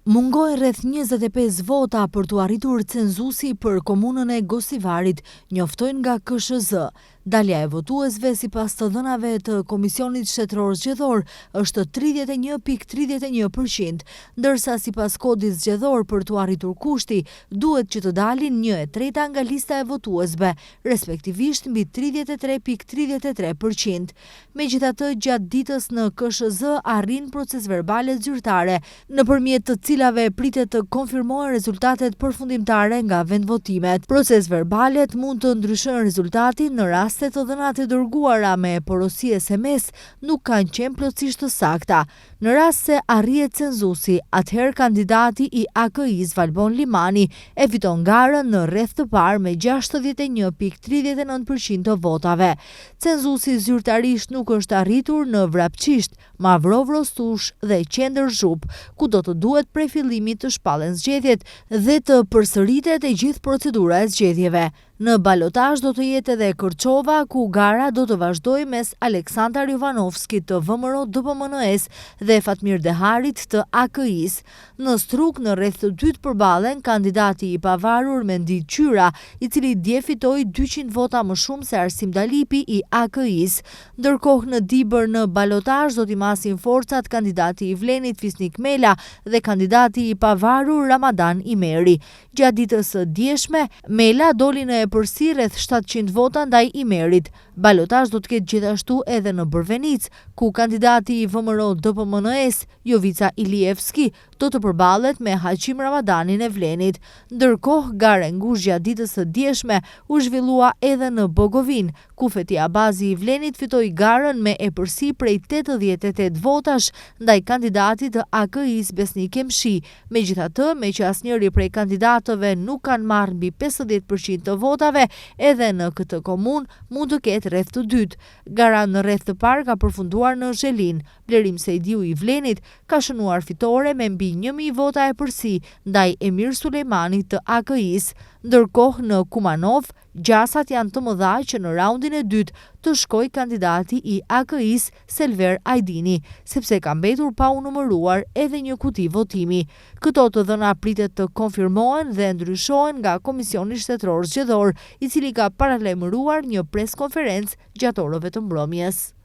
Mungojnë rreth 25 vota për të arritur cenzusi për komunën e Gosivarit, njoftojnë nga KSZ. Dalja e votuesve sipas të dhënave të Komisionit Shtetëror Zgjedhor është 31.31%, ndërsa sipas kodit zgjedhor për të arritur kushti, duhet që të dalin 1/3 nga lista e votuesve, respektivisht mbi 33.33%. Megjithatë, gjatë ditës në KSZ arrin procesverbale zyrtare, nëpërmjet të cilave pritet të konfirmohen rezultatet përfundimtare nga vendvotimet. Procesverbalet mund të ndryshojnë rezultatin në raste të dhënat e dërguara me porosi SMS nuk kanë qenë plotësisht të sakta. Në rast se arrihet cenzusi, atëherë kandidati i AKI-s Valbon Limani e fiton garën në rreth të parë me 61.39% të votave. Cenzusi zyrtarisht nuk është arritur në Vrapçisht, Mavrov Rostush dhe Qendër Zhup, ku do të duhet prej fillimit të shpallen zgjedhjet dhe të përsëritet e gjithë procedura e zgjedhjeve. Në balotazh do të jetë edhe Kërçova, ku gara do të vazhdojë mes Aleksandar Jovanovskit të VMRO-DPMNE-s dhe Fatmir Deharit të AKI-s. Në Struk, në rreth të dytë përballen kandidati i pavarur Mendi Qyra, i cili dje fitoi 200 vota më shumë se Arsim Dalipi i AKI-s. Ndërkohë në Dibër në balotazh do t'i masin forcat kandidati i Vlenit Fisnik Mela dhe kandidati i pavarur Ramadan Imeri. Gjatë ditës së djeshme, Mela doli në përsi rreth 700 vota ndaj Imerit. Balotazh do të ketë gjithashtu edhe në Bërvenic, ku kandidati i VMRO-DPMNE-s, Jovica Ilievski, do të përballet me Haqim Ramadanin e Vlenit. Ndërkohë, gara e ngushtë gjatë ditës së djeshme u zhvillua edhe në Bogovin, ku Feti Abazi i Vlenit fitoi garën me epërsi prej 88 votash ndaj kandidatit të AKI-s Besnik Emshi. Megjithatë, me që asnjëri prej kandidatëve nuk kanë marrë mbi 50% të votave, edhe në këtë komunë mund të ketë rreth të dytë. Gara në rreth të parë ka përfunduar në Zhelin. Blerim Sejdiu i Vlenit ka shënuar fitore me mbi 1000 vota e përsi ndaj Emir Sulejmanit të AKI-s. Ndërkohë në Kumanov, gjasat janë të mëdha që në raundin e dytë të shkojë kandidati i AKI-s Selver Ajdini, sepse ka mbetur pa u numëruar edhe një kuti votimi. Këto të dhëna pritet të konfirmohen dhe ndryshohen nga Komisioni Shtetëror Zgjedhor, i cili ka paralajmëruar një preskonferencë gjatë orëve të mbrëmjes.